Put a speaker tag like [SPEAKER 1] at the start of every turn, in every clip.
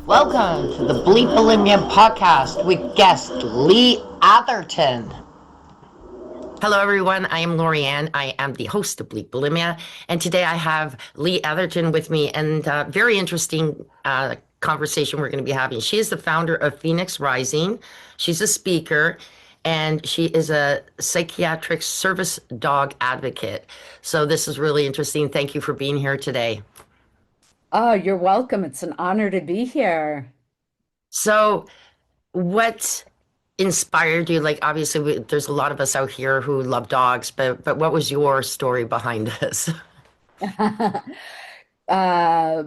[SPEAKER 1] Welcome to the Bleep Bulimia podcast with guest Lee Atherton. Hello, everyone. I am Lorianne. I am the host of Bleep Bulimia, and today I have Lee Atherton with me, and very interesting conversation we're going to be having. She is the founder of Phoenix Rising. She's a speaker, and she is a psychiatric service dog advocate. So this is really interesting. Thank you for being here today.
[SPEAKER 2] Oh, you're welcome. It's an honor to be here.
[SPEAKER 1] So, what inspired you? Like, obviously, there's a lot of us out here who love dogs, but what was your story behind this?
[SPEAKER 2] Uh,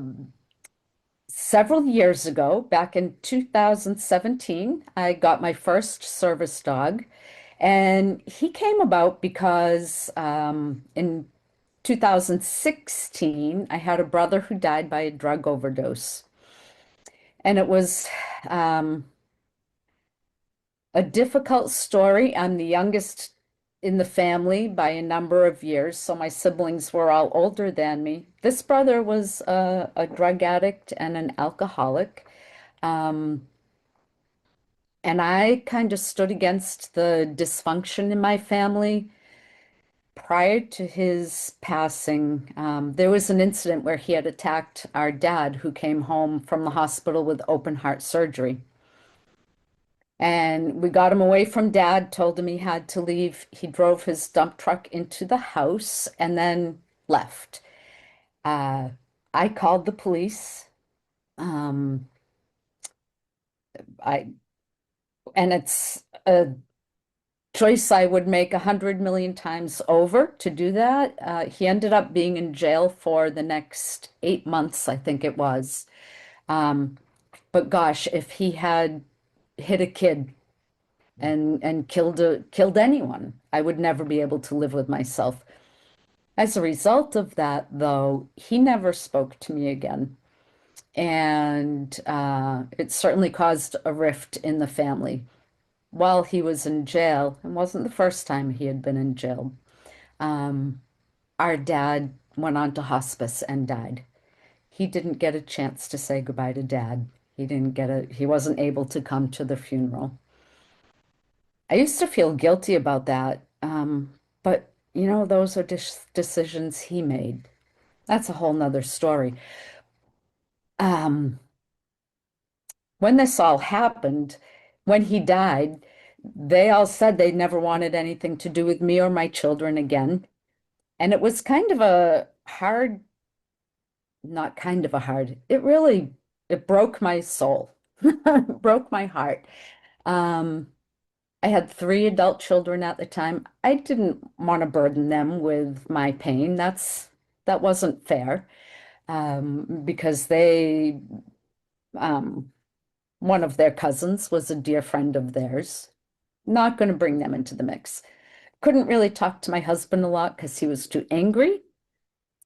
[SPEAKER 2] Several years ago, back in 2017, I got my first service dog, and he came about because in 2016, I had a brother who died by a drug overdose. And it was um, a difficult story. I'm the youngest in the family by a number of years, so my siblings were all older than me. This brother was a drug addict and an alcoholic. Um, and I kind of stood against the dysfunction in my family. Prior to his passing, there was an incident where he had attacked our dad, who came home from the hospital with open heart surgery. And we got him away from dad, told him he had to leave. He drove his dump truck into the house and then left. Uh, I called the police. Um, I and it's a choice I would make 100 million times over to do that. He ended up being in jail for the next 8 months, I think it was. Um, but gosh, if he had hit a kid and killed anyone, I would never be able to live with myself. As a result of that, though, he never spoke to me again. And it certainly caused a rift in the family. While he was in jail, it wasn't the first time he had been in jail, um, our dad went on to hospice and died. He didn't get a chance to say goodbye to dad. He wasn't able to come to the funeral. I used to feel guilty about that. But those are decisions he made. That's a whole nother story. Um, when this all happened, when he died, they all said they never wanted anything to do with me or my children again. And it was kind of a hard, not kind of a hard, it broke my soul, broke my heart. Um, I had three adult children at the time. I didn't want to burden them with my pain. That wasn't fair, because um, one of their cousins was a dear friend of theirs. Not going to bring them into the mix. Couldn't really talk to my husband a lot because he was too angry.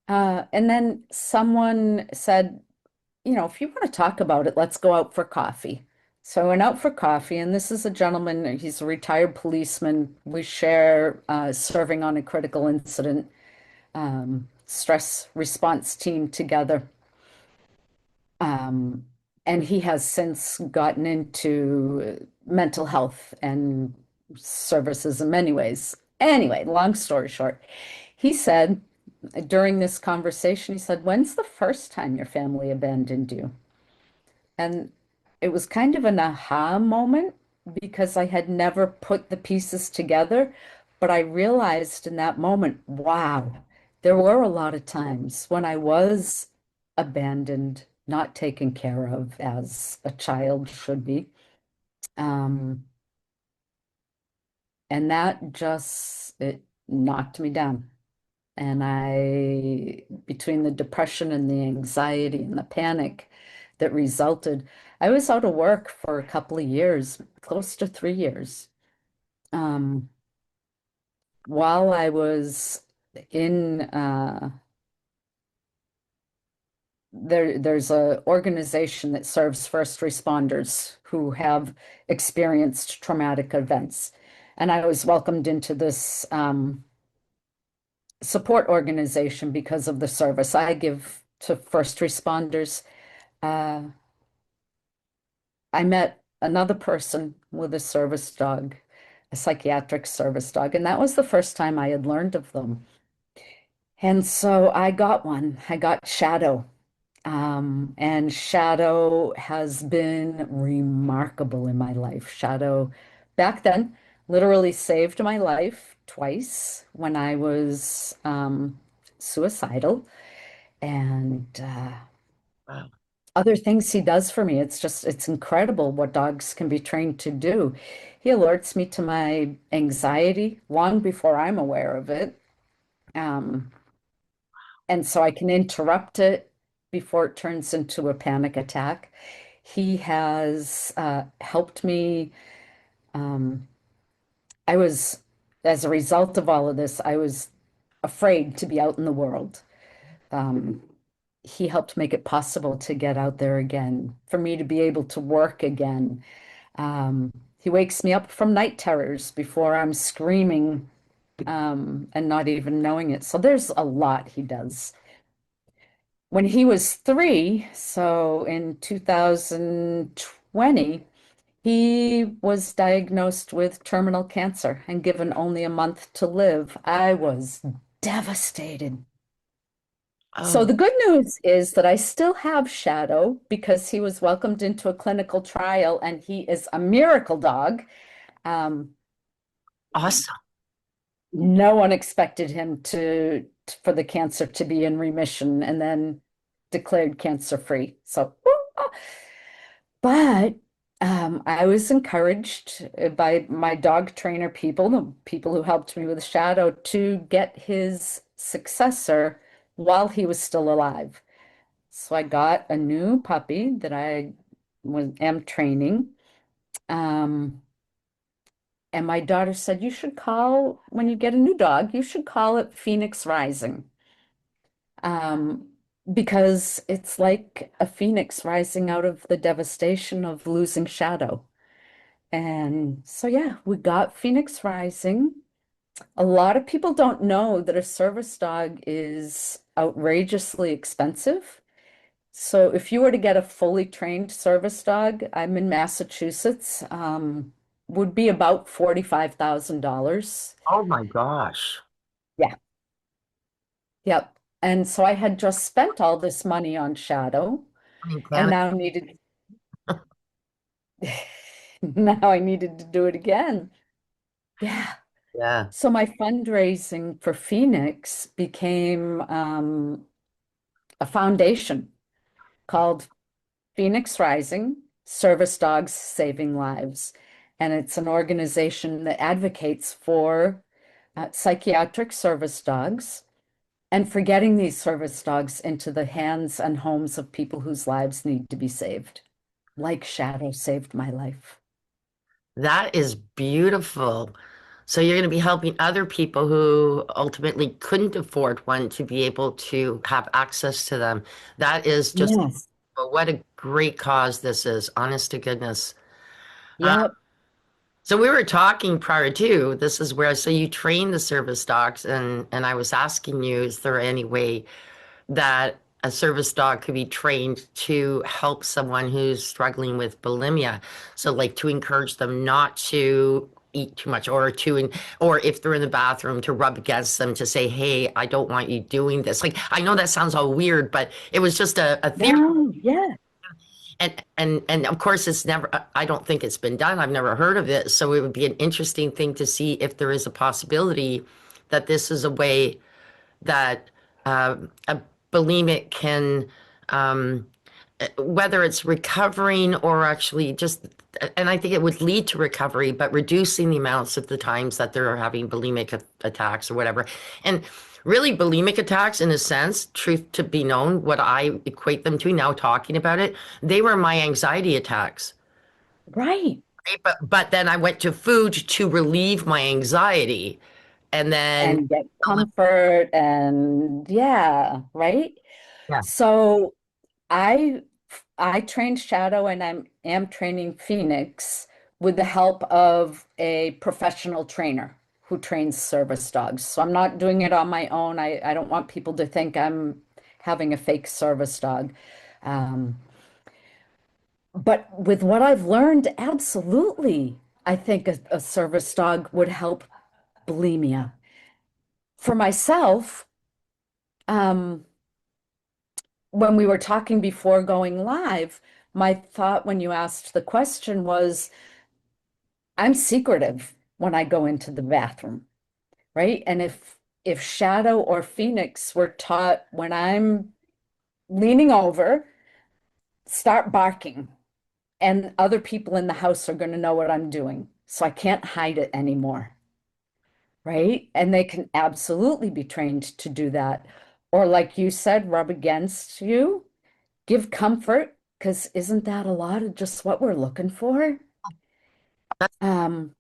[SPEAKER 2] And then someone said, if you want to talk about it, let's go out for coffee. So I went out for coffee, and this is a gentleman, he's a retired policeman. We share serving on a critical incident stress response team together. Um, and he has since gotten into mental health and services in many ways. Anyway, long story short, he said during this conversation, he said, "When's the first time your family abandoned you?" And it was kind of an aha moment because I had never put the pieces together. But I realized in that moment, wow, there were a lot of times when I was abandoned, not taken care of as a child should be. Um, and that just, it knocked me down. And between the depression and the anxiety and the panic that resulted, I was out of work for a couple of years, close to 3 years. Um, while I was in, there's a organization that serves first responders who have experienced traumatic events. And I was welcomed into this support organization because of the service I give to first responders. Uh, I met another person with a service dog, a psychiatric service dog, and that was the first time I had learned of them. And so I got one. I got Shadow. And Shadow has been remarkable in my life. Shadow, back then, literally saved my life twice when I was suicidal. And
[SPEAKER 1] Wow.
[SPEAKER 2] other things he does for me. It's incredible what dogs can be trained to do. He alerts me to my anxiety long before I'm aware of it. Um, and so I can interrupt it before it turns into a panic attack. He has helped me. Um, I was, as a result of all of this, I was afraid to be out in the world. Um, he helped make it possible to get out there again, for me to be able to work again. He wakes me up from night terrors before I'm screaming and not even knowing it. So there's a lot he does. When he was 3, so in 2020, he was diagnosed with terminal cancer and given only a month to live. I was devastated. So
[SPEAKER 1] Oh,
[SPEAKER 2] the good news is that I still have Shadow because he was welcomed into a clinical trial and he is a miracle dog. Um,
[SPEAKER 1] awesome.
[SPEAKER 2] no one expected him for the cancer to be in remission and then declared cancer free. So, but I was encouraged by my dog trainer people, the people who helped me with Shadow, to get his successor while he was still alive. So I got a new puppy that am training. Um, and my daughter said, you should call, when you get a new dog, you should call it Phoenix Rising. Um, because it's like a phoenix rising out of the devastation of losing Shadow. And so, yeah, we got Phoenix Rising. A lot of people don't know that a service dog is outrageously expensive. So if you were to get a fully trained service dog, I'm in Massachusetts, would be about $45,000.
[SPEAKER 1] Oh my gosh.
[SPEAKER 2] Yeah. Yep. And so I had just spent all this money on Shadow
[SPEAKER 1] I mean,
[SPEAKER 2] and
[SPEAKER 1] Canada.
[SPEAKER 2] now needed now I needed to do it again. Yeah.
[SPEAKER 1] Yeah.
[SPEAKER 2] So my fundraising for Phoenix became a foundation called Phoenix Rising, Service Dogs Saving Lives. And it's an organization that advocates for psychiatric service dogs and for getting these service dogs into the hands and homes of people whose lives need to be saved, like Shadow saved my life.
[SPEAKER 1] That is beautiful. So you're going to be helping other people who ultimately couldn't afford one to be able to have access to them. That is just,
[SPEAKER 2] Yes.
[SPEAKER 1] well, what a great cause this is, honest to goodness. Uh,
[SPEAKER 2] Yep.
[SPEAKER 1] so we were talking prior to this is where so you train the service dogs and I was asking you, is there any way that a service dog could be trained to help someone who's struggling with bulimia. So like to encourage them not to eat too much or if they're in the bathroom to rub against them to say, hey, I don't want you doing this. Like I know that sounds all weird, but it was just a theory.
[SPEAKER 2] No, yeah.
[SPEAKER 1] And of course it's never I don't think it's been done. I've never heard of it. So it would be an interesting thing to see if there is a possibility that this is a way that a bulimic can, um, whether it's recovering or actually just, and I think it would lead to recovery, but reducing the amounts of the times that they're having bulimic attacks or whatever. And really, bulimic attacks, in a sense, truth to be known, what I equate them to now talking about it, they were my anxiety attacks.
[SPEAKER 2] Right.
[SPEAKER 1] Right? But then I went to food to relieve my anxiety. And then,
[SPEAKER 2] And get comfort and yeah, right?
[SPEAKER 1] yeah.
[SPEAKER 2] So I I trained Shadow and am training Phoenix with the help of a professional trainer who trains service dogs. So I'm not doing it on my own. I don't want people to think I'm having a fake service dog. Um, But with what I've learned, absolutely, I think a service dog would help bulimia. For myself, um, when we were talking before going live, my thought when you asked the question was, I'm secretive when I go into the bathroom, right? And if Shadow or Phoenix were taught when I'm leaning over, start barking, and other people in the house are going to know what I'm doing. So I can't hide it anymore, right? And they can absolutely be trained to do that. Or like you said, rub against you, give comfort, because isn't that a lot of just what we're looking for?
[SPEAKER 1] That's,
[SPEAKER 2] Um,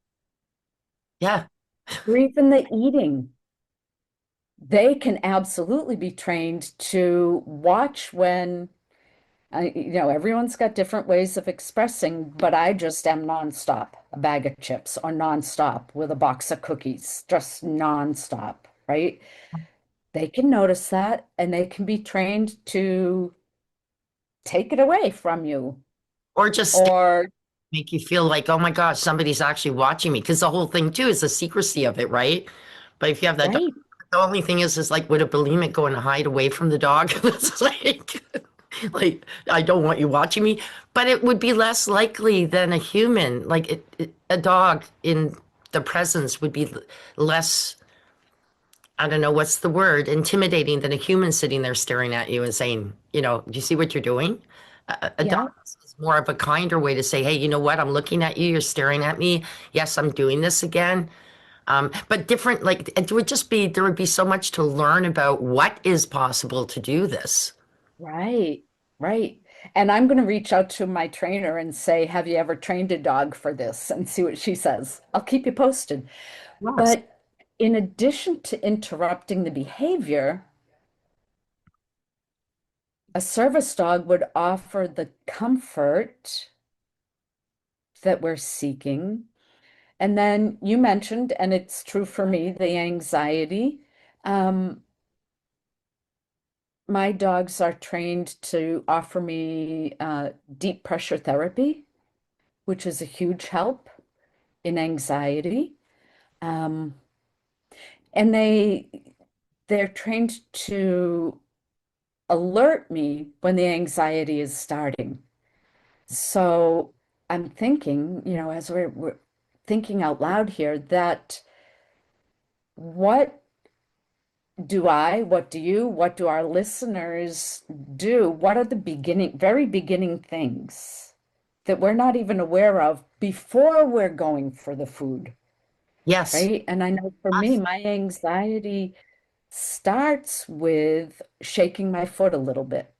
[SPEAKER 1] yeah.
[SPEAKER 2] or even the eating. They can absolutely be trained to watch when everyone's got different ways of expressing, but I just am nonstop, a bag of chips or nonstop with a box of cookies, just nonstop, right? They can notice that and they can be trained to take it away from you
[SPEAKER 1] Or just
[SPEAKER 2] or,
[SPEAKER 1] make you feel like, oh my gosh, somebody's actually watching me. Because the whole thing too is the secrecy of it, right? But if you have that dog,
[SPEAKER 2] right,
[SPEAKER 1] the only thing is like, would a bulimic go and hide away from the dog? It's like I don't want you watching me. But it would be less likely than a human. Like a dog in the presence would be less. I don't know what's the word, intimidating than a human sitting there staring at you and saying, do you see what you're doing? A dog
[SPEAKER 2] yeah,
[SPEAKER 1] is more of a kinder way to say, hey, you know what? I'm looking at you. You're staring at me. Yes, I'm doing this again. But different, like there would be so much to learn about what is possible to do this.
[SPEAKER 2] right, right. And I'm going to reach out to my trainer and say, have you ever trained a dog for this? And see what she says. I'll keep you posted.
[SPEAKER 1] Yes.
[SPEAKER 2] But in addition to interrupting the behavior, a service dog would offer the comfort that we're seeking. And then you mentioned, and it's true for me, the anxiety. Um, my dogs are trained to offer me deep pressure therapy, which is a huge help in anxiety. Um, and they're trained to alert me when the anxiety is starting. So I'm thinking, as we're thinking out loud here, that what what do you, what do our listeners do? What are the very beginning things that we're not even aware of before we're going for the food,
[SPEAKER 1] Yes.
[SPEAKER 2] right? And I know for me, my anxiety starts with shaking my foot a little bit.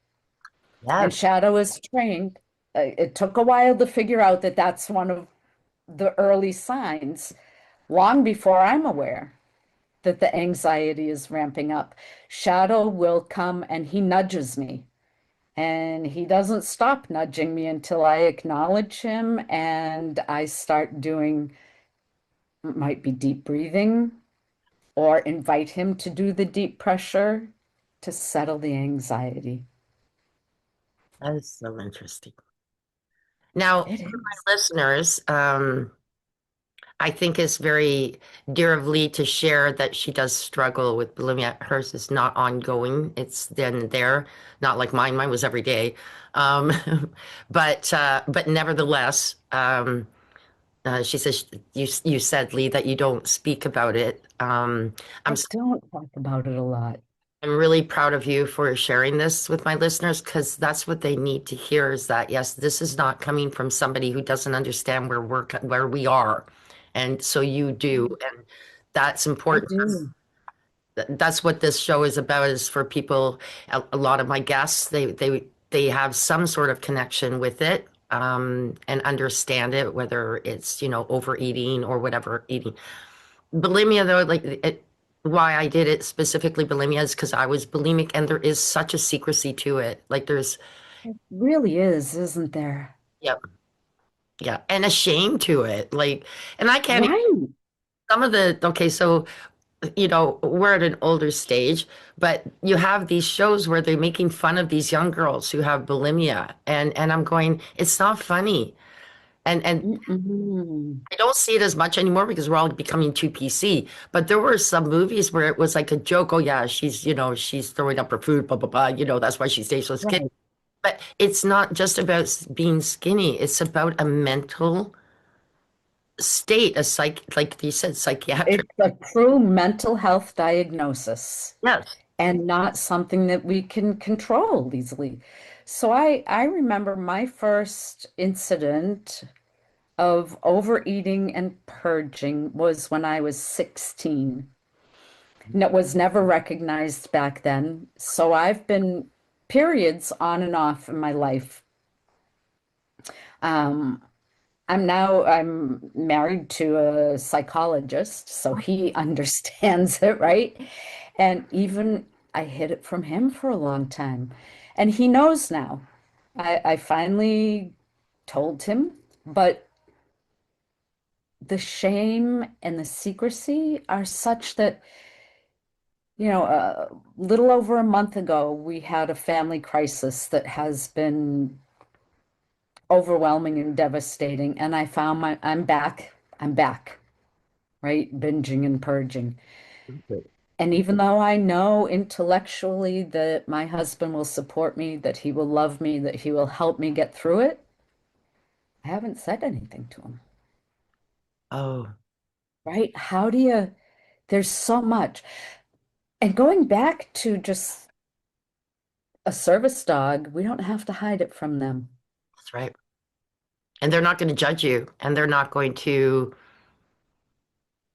[SPEAKER 2] And
[SPEAKER 1] Yes.
[SPEAKER 2] Shadow is trained. It took a while to figure out that that's one of the early signs, long before I'm aware that the anxiety is ramping up. Shadow will come and he nudges me. And he doesn't stop nudging me until I acknowledge him and I start doing, might be deep breathing, or invite him to do the deep pressure to settle the anxiety.
[SPEAKER 1] That is so interesting. Now,
[SPEAKER 2] It
[SPEAKER 1] for
[SPEAKER 2] is.
[SPEAKER 1] my listeners, I think it's very dear of Lee to share that she does struggle with bulimia. Hers is not ongoing. It's then and there, not like mine. Mine was every day. Um, but nevertheless, she says you said, Lee, that you don't speak about it. I'm
[SPEAKER 2] I don't talk about it a lot.
[SPEAKER 1] I'm really proud of you for sharing this with my listeners because that's what they need to hear is that, yes, this is not coming from somebody who doesn't understand where we are. And so you do. And that's
[SPEAKER 2] I
[SPEAKER 1] important.
[SPEAKER 2] do.
[SPEAKER 1] That's what this show is about is for people. A lot of my guests, they have some sort of connection with it and understand it, whether it's, overeating or whatever eating. Bulimia, though, why I did it specifically bulimia is because I was bulimic, and there is such a secrecy to it. Like there's,
[SPEAKER 2] It really is, isn't there?
[SPEAKER 1] yeah, yeah, and a shame to it. Like, and I can't.
[SPEAKER 2] Right.
[SPEAKER 1] Some of the okay, so we're at an older stage, but you have these shows where they're making fun of these young girls who have bulimia, and I'm going, it's not funny. And
[SPEAKER 2] Mm-mm.
[SPEAKER 1] I don't see it as much anymore because we're all becoming too PC. But there were some movies where it was like a joke. Oh yeah, she's throwing up her food, blah blah blah. That's why she stays so skinny.
[SPEAKER 2] Right.
[SPEAKER 1] But it's not just about being skinny. It's about a mental state, like you said, psychiatric.
[SPEAKER 2] It's a true mental health diagnosis
[SPEAKER 1] Yes.
[SPEAKER 2] and not something that we can control easily. So I remember my first incident of overeating and purging was when I was 16. And it was never recognized back then. So I've been periods on and off in my life. Um, I'm married to a psychologist, so he understands it, right? And even I hid it from him for a long time. And he knows now. I finally told him, but the shame and the secrecy are such that, a little over a month ago, we had a family crisis that has been overwhelming and devastating. And I found I'm back, right? Binging and purging. And even though I know intellectually that my husband will support me, that he will love me, that he will help me get through it, I haven't said anything to him,
[SPEAKER 1] Oh,
[SPEAKER 2] right? There's so much. And going back to just a service dog, we don't have to hide it from them.
[SPEAKER 1] that's right. And they're not going to judge you, and they're not going to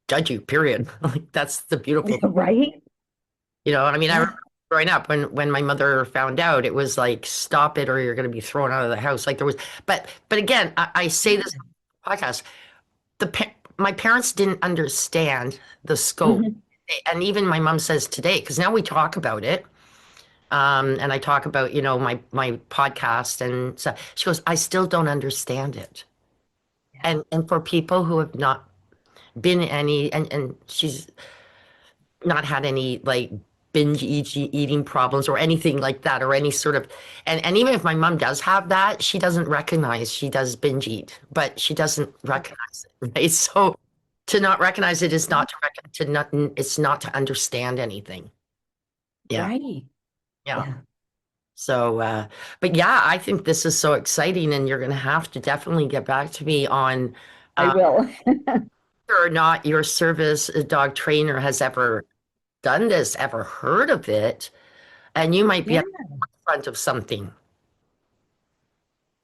[SPEAKER 1] judge you, period. Like that's the beautiful.
[SPEAKER 2] Right?
[SPEAKER 1] I mean, I remember
[SPEAKER 2] Yeah.
[SPEAKER 1] growing up when my mother found out, it was like, stop it or you're going to be thrown out of the house. Like there was, but again, I say this on the podcast, my parents didn't understand the scope.
[SPEAKER 2] Mhm.
[SPEAKER 1] And even my mom says today, because now we talk about it. And I talk about, my podcast and so she goes, I still don't understand it.
[SPEAKER 2] Yeah.
[SPEAKER 1] And for people who have not been any, and she's not had any like eating problems or anything like that, or any sort of, and even if my mom does have that, she doesn't recognize she does binge eat, but she doesn't recognize it, right? So to not recognize it is not to not, it's not to understand anything. Yeah.
[SPEAKER 2] Right.
[SPEAKER 1] Yeah.
[SPEAKER 2] Yeah.
[SPEAKER 1] So, but yeah, I think this is so exciting, and you're going to have to definitely get back to me on
[SPEAKER 2] I will.
[SPEAKER 1] whether or not your service dog trainer has ever done this, ever heard of it, and you might be
[SPEAKER 2] Yeah.
[SPEAKER 1] at the front of something,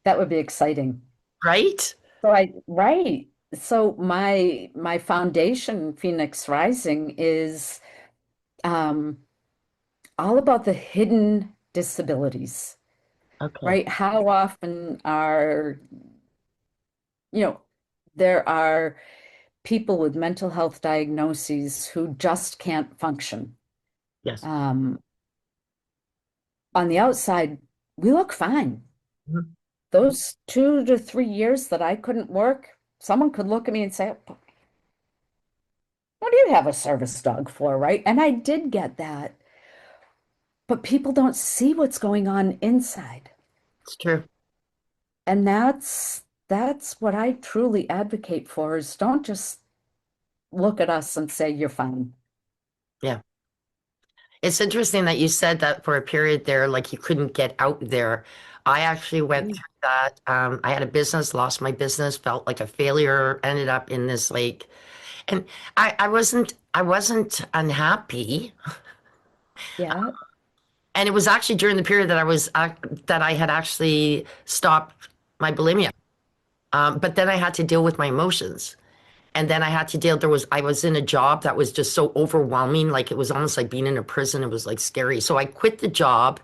[SPEAKER 2] That would be exciting.
[SPEAKER 1] right?
[SPEAKER 2] Right. So my foundation, Phoenix Rising, is um all about the hidden disabilities,
[SPEAKER 1] Okay.
[SPEAKER 2] right? How often you know, there are people with mental health diagnoses who just can't function.
[SPEAKER 1] Yes.
[SPEAKER 2] Um, on the outside, we look fine.
[SPEAKER 1] Mhm.
[SPEAKER 2] Those 2 to 3 years that I couldn't work, someone could look at me and say, what do you have a service dog for, right? And I did get that. But people don't see what's going on inside.
[SPEAKER 1] It's true.
[SPEAKER 2] And that's what I truly advocate for is don't just look at us and say you're fine.
[SPEAKER 1] Yeah. It's interesting that you said that for a period there, like you couldn't get out there. I actually went through that. I had a business, lost my business, felt like a failure, ended up in this like, and I wasn't unhappy.
[SPEAKER 2] Yeah.
[SPEAKER 1] And it was actually during the period that I had actually stopped my bulimia. But then I had to deal with my emotions. And then I had to deal, I was in a job that was just so overwhelming. Like it was almost like being in a prison. It was like scary. So I quit the job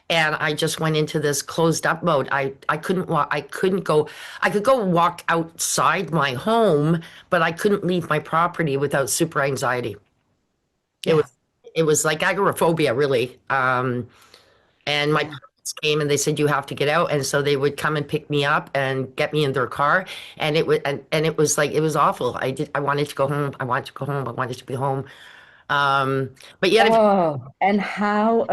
[SPEAKER 1] and I just went into this closed up mode. I couldn't walk, I couldn't go, I could go walk outside my home, but I couldn't leave my property without super anxiety. It
[SPEAKER 2] Yeah.
[SPEAKER 1] was, it was like agoraphobia, really. And my
[SPEAKER 2] Yeah.
[SPEAKER 1] parents came and they said, you have to get out. And so they would come and pick me up and get me in their car. And it was like, it was awful. I wanted to go home. I wanted to go home. I wanted to be home. Um, but yet,
[SPEAKER 2] Oh, and how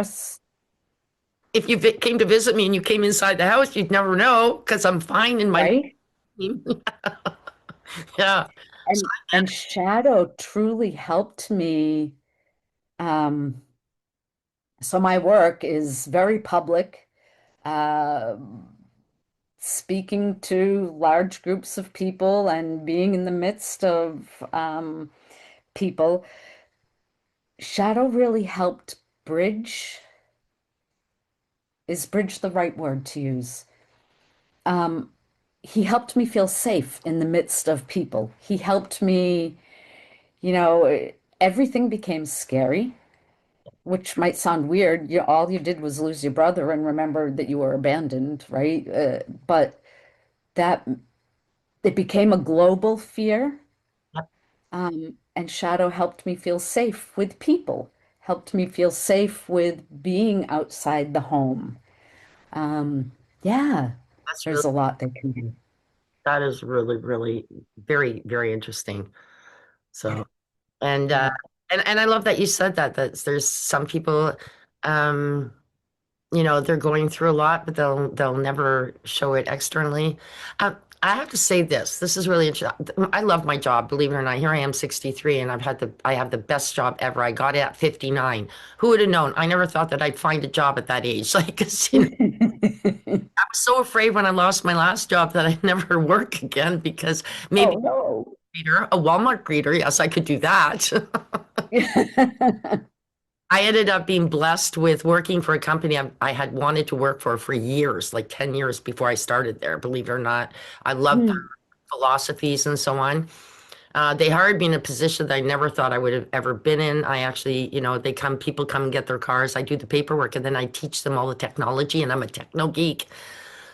[SPEAKER 1] if you came to visit me and you came inside the house, you'd never know because I'm fine in my
[SPEAKER 2] right?
[SPEAKER 1] room. Yeah,
[SPEAKER 2] And shadow truly helped me. Um, so my work is very public, uh, speaking to large groups of people and being in the midst of people. Shadow really helped bridge. Is bridge the right word to use? Um, he helped me feel safe in the midst of people. He helped me, you know, everything became scary, which might sound weird. All you did was lose your brother and remember that you were abandoned, right? But that it became a global fear. And Shadow helped me feel safe with people, helped me feel safe with being outside the home. Um, yeah,
[SPEAKER 1] that's
[SPEAKER 2] there's
[SPEAKER 1] really
[SPEAKER 2] a lot that can be.
[SPEAKER 1] that is really really very very interesting.
[SPEAKER 2] Yeah,
[SPEAKER 1] So and
[SPEAKER 2] yeah.
[SPEAKER 1] and I love that you said that there's some people, um, they're going through a lot, but they'll never show it externally. I have to say this. This is really interesting. I love my job, believe it or not. Here I am, 63, and I have the best job ever. I got it at 59. Who would have known? I never thought that I'd find a job at that age. Like, 'cause, I was so afraid when I lost my last job that I'd never work again because maybe
[SPEAKER 2] Oh no.
[SPEAKER 1] a Walmart greeter, yes, I could do that. I ended up being blessed with working for a company I had wanted to work for years, like 10 years before I started there, believe it or not. I loved their
[SPEAKER 2] Mm.
[SPEAKER 1] philosophies and so on. They hired me in a position that I never thought I would have ever been in. I actually, people come and get their cars. I do the paperwork and then I teach them all the technology, and I'm a techno geek.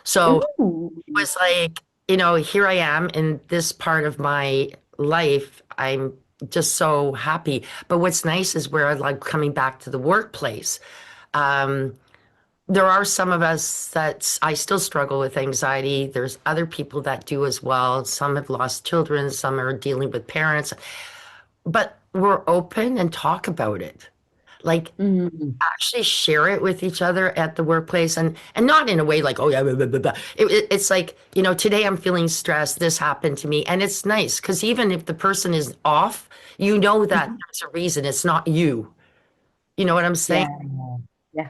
[SPEAKER 1] So
[SPEAKER 2] Ooh.
[SPEAKER 1] it was like, here I am in this part of my life. I'm just so happy. But what's nice is where I like coming back to the workplace. Um, there are some of us that I still struggle with anxiety. There's other people that do as well. Some have lost children, some are dealing with parents, but we're open and talk about it. Like,
[SPEAKER 2] Mm.
[SPEAKER 1] actually share it with each other at the workplace, and not in a way like, oh yeah, blah, blah, blah, blah. It's like, today I'm feeling stressed, this happened to me, and it's nice because even if the person is off, that
[SPEAKER 2] Mhm.
[SPEAKER 1] there's a reason. It's not you. You know what I'm saying?
[SPEAKER 2] Yeah, yeah.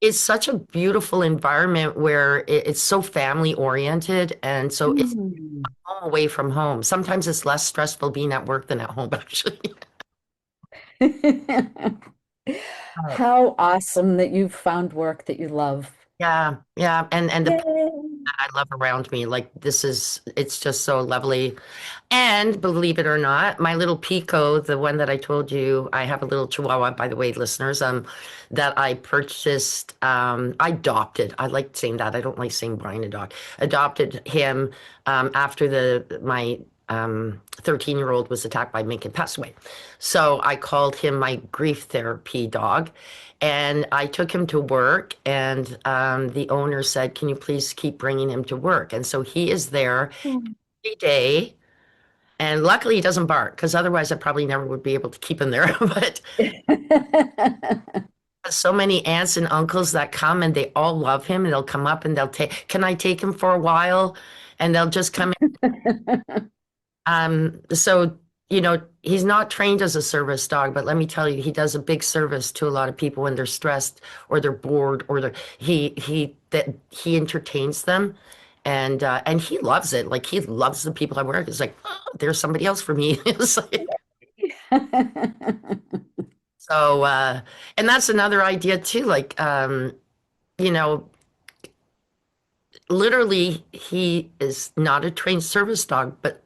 [SPEAKER 1] It's such a beautiful environment where it's so family oriented, and so it's
[SPEAKER 2] Mm.
[SPEAKER 1] home away from home. Sometimes it's less stressful being at work than at home, actually.
[SPEAKER 2] How awesome that you've found work that you love.
[SPEAKER 1] Yeah, yeah, and the people
[SPEAKER 2] Yay.
[SPEAKER 1] that I love around me, like it's just so lovely. And believe it or not, my little Pico, the one that I told you, I have a little Chihuahua, by the way, listeners, that I purchased, I adopted. I like saying that. I don't like saying buying a dog. Adopted him after my 13-year-old was attacked by mink and passed away. So I called him my grief therapy dog. And I took him to work, and the owner said, "Can you please keep bringing him to work?" And so he is there
[SPEAKER 2] Mm.
[SPEAKER 1] every day, and luckily he doesn't bark because otherwise I probably never would be able to keep him there. But so many aunts and uncles that come and they all love him, and they'll come up and they'll take, "Can I take him for a while?" And they'll just come in. So, he's not trained as a service dog, but let me tell you, he does a big service to a lot of people when they're stressed or they're bored or he entertains them. And he loves it. Like he loves the people I work. It's like, oh, there's somebody else for me. It's like, so, and that's another idea too. Like, you know, literally, he is not a trained service dog, but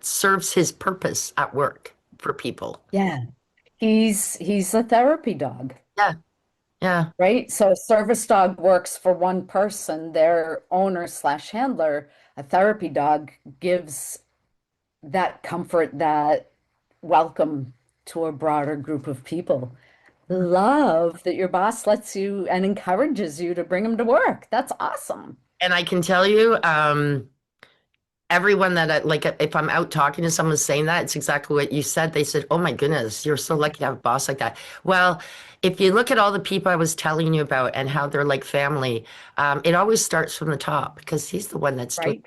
[SPEAKER 1] serves his purpose at work for people.
[SPEAKER 2] Yeah, he's a therapy dog,
[SPEAKER 1] Yeah, yeah.
[SPEAKER 2] right? So a service dog works for one person, their owner slash handler. A therapy dog gives that comfort, that welcome to a broader group of people. Love that your boss lets you and encourages you to bring him to work. That's awesome.
[SPEAKER 1] And I can tell you, everyone that like, if I'm out talking to someone saying that, it's exactly what you said. They said, "Oh my goodness, you're so lucky to have a boss like that." Well, if you look at all the people I was telling you about and how they're like family, it always starts from the top because he's the one that's doing.
[SPEAKER 2] Right?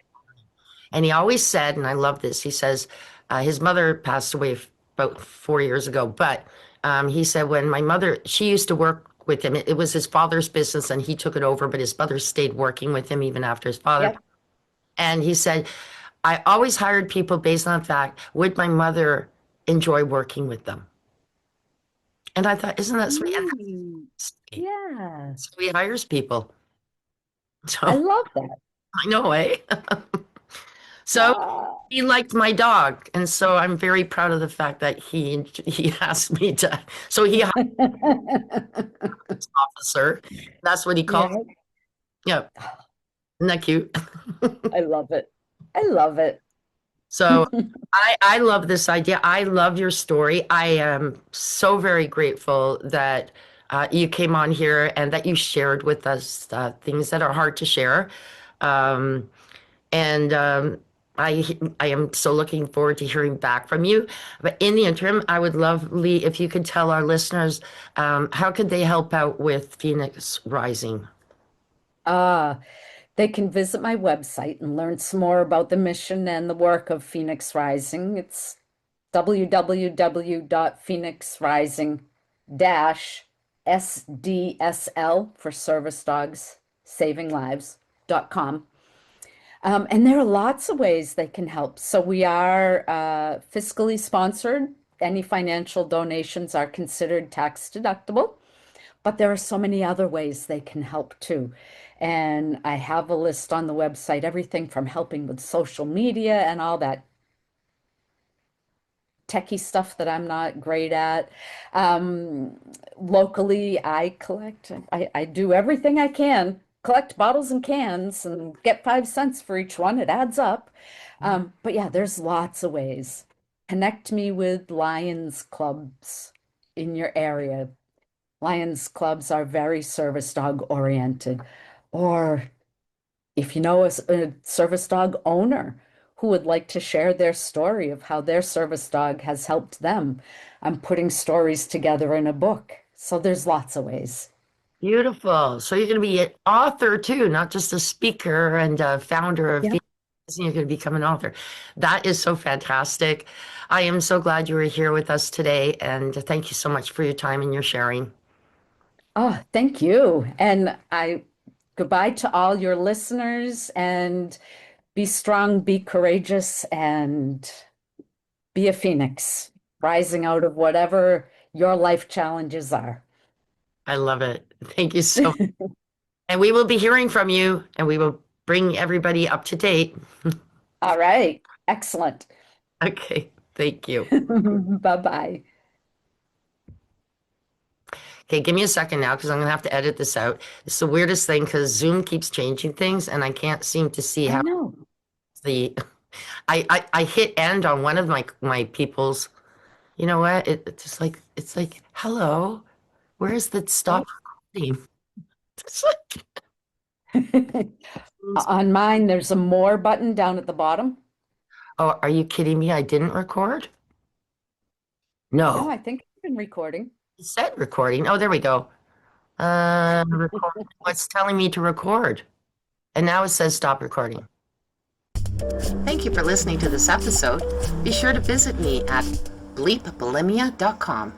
[SPEAKER 1] And he always said, and I love this. He says his mother passed away about 4 years ago, but he said when my mother, she used to work with him. It was his father's business, and he took it over, but his mother stayed working with him even after his father.
[SPEAKER 2] Yep.
[SPEAKER 1] And he said, I always hired people based on the fact, would my mother enjoy working with them? And I thought, isn't that sweet? And
[SPEAKER 2] Mm,
[SPEAKER 1] that's sweet.
[SPEAKER 2] yeah.
[SPEAKER 1] So he hires people.
[SPEAKER 2] I
[SPEAKER 1] So
[SPEAKER 2] love that.
[SPEAKER 1] I know, eh? So
[SPEAKER 2] Ah.
[SPEAKER 1] he liked my dog, and so I'm very proud of the fact that he asked me to. So he hired an officer. That's what he calls.
[SPEAKER 2] Yeah,
[SPEAKER 1] Yeah, isn't that cute?
[SPEAKER 2] I love it. I love it.
[SPEAKER 1] So I love this idea. I love your story. I am so very grateful that you came on here and that you shared with us things that are hard to share. Um, and I am so looking forward to hearing back from you. But in the interim, I would love, Lee, if you could tell our listeners how could they help out with Phoenix Rising?
[SPEAKER 2] Uh, they can visit my website and learn some more about the mission and the work of Phoenix Rising. It's www.phoenixrising-sdsl for service dogs saving lives.com. And there are lots of ways they can help. So we are fiscally sponsored. Any financial donations are considered tax deductible, but there are so many other ways they can help too. And I have a list on the website, everything from helping with social media and all that techie stuff that I'm not great at. Um, Locally, I do everything I can, collect bottles and cans and get 5 cents for each one. It adds up. But yeah, there's lots of ways. Connect me with Lions clubs in your area. Lions clubs are very service dog oriented. Or if you know a service dog owner who would like to share their story of how their service dog has helped them, I'm putting stories together in a book. So there's lots of ways.
[SPEAKER 1] Beautiful. So you're going to be an author too, not just a speaker and a founder of
[SPEAKER 2] Yeah.
[SPEAKER 1] Phoenix. You're going to become an author. That is so fantastic. I am so glad you were here with us today, and thank you so much for your time and your sharing.
[SPEAKER 2] Oh, thank you. And I goodbye to all your listeners and be strong, be courageous, and be a phoenix, rising out of whatever your life challenges are.
[SPEAKER 1] I love it. Thank you so much. And we will be hearing from you, and we will bring everybody up to date.
[SPEAKER 2] All right. Excellent.
[SPEAKER 1] Okay. Thank you.
[SPEAKER 2] Bye-bye.
[SPEAKER 1] Okay, give me a second now because I'm going to have to edit this out. It's the weirdest thing because Zoom keeps changing things, and I can't seem to see
[SPEAKER 2] I
[SPEAKER 1] how
[SPEAKER 2] know.
[SPEAKER 1] the I hit end on one of my people's. You know what? It's just like it's like, hello, where's the stop
[SPEAKER 2] Right?
[SPEAKER 1] recording? It's like,
[SPEAKER 2] On mine, there's a more button down at the bottom.
[SPEAKER 1] oh, are you kidding me? I didn't record?
[SPEAKER 2] No,
[SPEAKER 1] No,
[SPEAKER 2] I think I've been recording.
[SPEAKER 1] it said recording. Oh, there we go. Record. What's telling me to record? And now it says stop recording. Thank you for listening to this episode. Be sure to visit me at bleepbulimia.com.